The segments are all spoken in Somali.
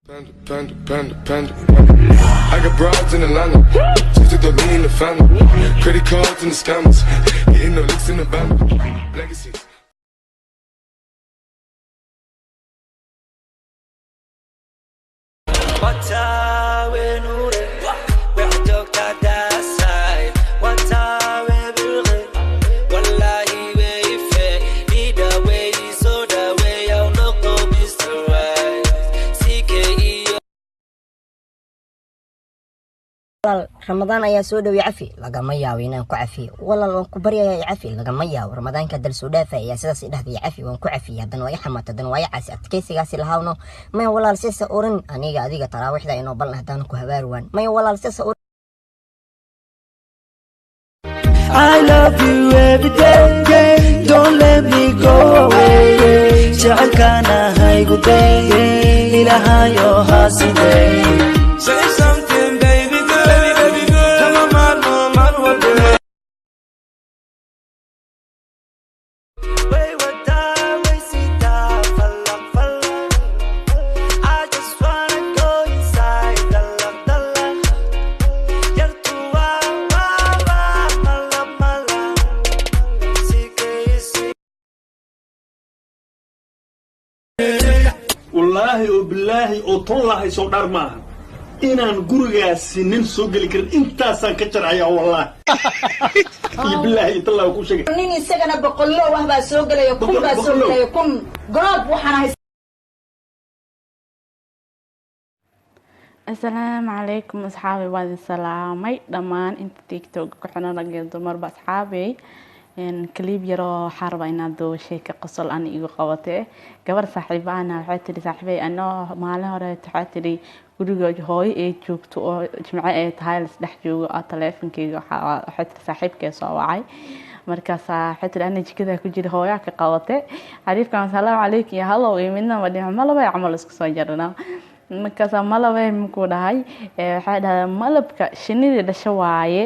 Panda. I got broads in Atlanta, just to throw me in the family. Credit cards and the scammers, getting no licks in the van. Legacies. رمضان ayaa soo dhaw cafi lagama yaabo inaan ku cafiyo walaal waan ku baryayaa cafi lagama yaabo ramadaanka dal soo dhaafay ayaa sidaas idhahdii cafi waan ku cafiyo hadan way xamaata dan way caasi adkeysigaas lahaawno may walaal sisa oran aniga adiga taraawixda inoo balna hadan ku habaarwan may walaal sisa I love you every day, don't let me go away. Jacalkana haygu day, ilahayo hasiday. Say something baby girl, come on man what the way what time we sit down, fall. I just wanna go inside, dalla. You're too والله وبالله وطلع سو دار ما inaan gurigaasi nin soo gali karin intaasaan ka jarcaya wallahi billahi talaa ku sheegay nin isagana boqollo wax baa soo galay kun baa soo galay kun goob waxaan hay السلام عليكم أصحابي بعد السلامي دمان انت تيك توك كحنا رجل دمر بأصحابي إن كليب يرى حرب ينادو شيء كقصل أنا إيجو قوته قبل صاحبي أنا حتى صاحبي أنا ما له رأيت حتى guriga hooyo ee joogto oo jimco ee tahay la saddex joogo teleefankeyga xataa saaxiibkay soo wacay markaas xataa ana jikada ku jira hooyo ka qabatay xariifkan salaam alaykum ya hello midna ma dhimo malaba amal isku soo jarna markaas malaba ku dhahay waxa dhahay malabka shinida dhasho waaye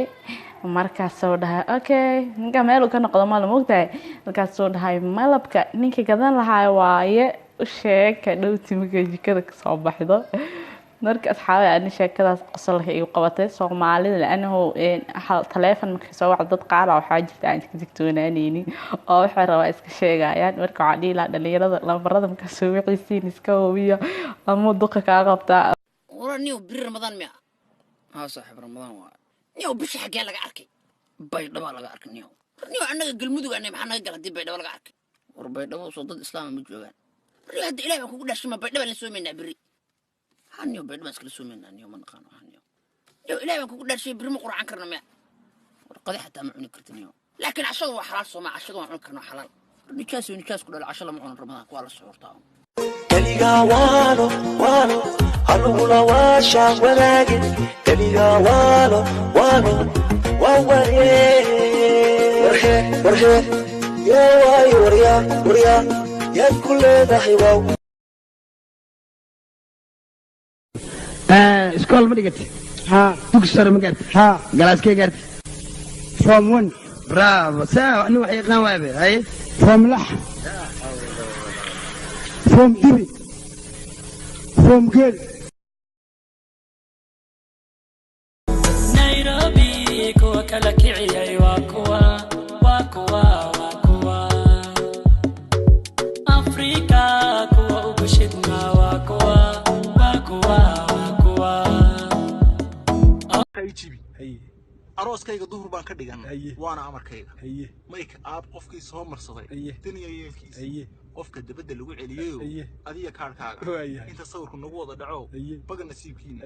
markaas soo dhahay okay ninka meel ka noqdo malab moogtahay markaas soo dhahay malabka ninka gadan lahaa waaye u sheeg ka dhowtimka jikada ka soo baxdo marka asxaabay aan sheekadaas qosolka ay qabatay Soomaalida laanahu telefoon markii soo wacdo dad qaar waxa jirta aan iska digtoonaanayni oo waxa rabaa iska sheegayaan marka waxa dhila dhalinyarada lambarada marka soo wixisiin iska hubiyo ama duqa ka qabta ورانيو بر رمضان ميا صاحب رمضان waa niyo bishi xagee laga arkay baydhabo laga arkay niyo anaga galmudug anay maxaa naga galay baydhabo laga arkay war baydhabo soo dad islaam ma joogan hadda ilaahay ku dhashima baydhabo la soo meena biri هنيو بعد ما سكلي سومين هنيو من قانو هنيو يو إلهي بنكو قدر شيء برمو قرآن كرنا مياه ورقضي حتى معوني كرتنيو لكن عشان هو حلال صومع عشان هو معون كرنا حلال نكاس كله عشان معون رمضان كوالا السعور تاهم كليغا وانو هلو لا واشا ولاجن كليغا وانو ورحي يا واي وريا يا كل ذا حيواو اسكول ما دقت ها تكسر ما قلت ها جلاس كي قلت فوم 1 برافو ساعة انه وحي قنوابي هاي فوم لح فوم دبي فوم قل نيروبي كوا كلاكيعي واكوا افريكا كوا وبشدنا واكوا arooskayga duhur baan ka dhiganay waana amarkayga mayk aab qofkii soo marsaday duniya yeelkiisa qofka dabada lagu celiyo adiga kaarkaaga inta sawirku nagu wada dhaco baga nasiibkiina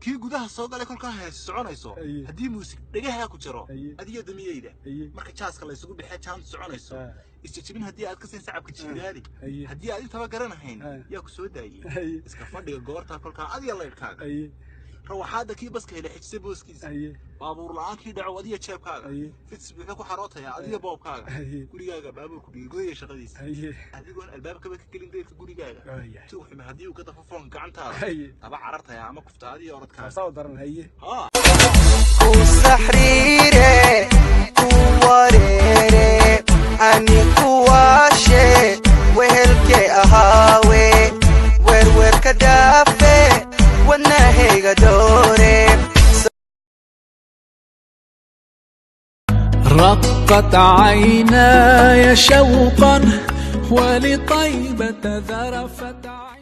kii gudaha soo galay kolka hees soconayso hadii muusik dhagaha ku jiro adiga damiyayda marka jaaska la isugu bixay jaan soconayso isjijibin hadii aad ka seen sacabka jiidaadi hadii aad intaba garanahayn yaa ku soo daayay iska fadhiga goorta kolka adiga leerkaaga روحاده كي بس كهله حجسه بوسكيس بابور لعان كي دعو اديه جيبكاga fits wuxuu ku xarootaya adiga boobkaaga gurigaaga baaburku dhigooyay shaqadiisa adigoon albaabka ka gelin deedka gurigaaga tuu xuma hadii uu ka dafo foon gacantaada aba carartaya ama kuftaadiyo orodkaaga soo daran haye ku saxriire ku wareere ani ku waashe wehelke ahaawe werwer ka daafe رقت عيناي شوقا ولطيبة ذرفت عيناي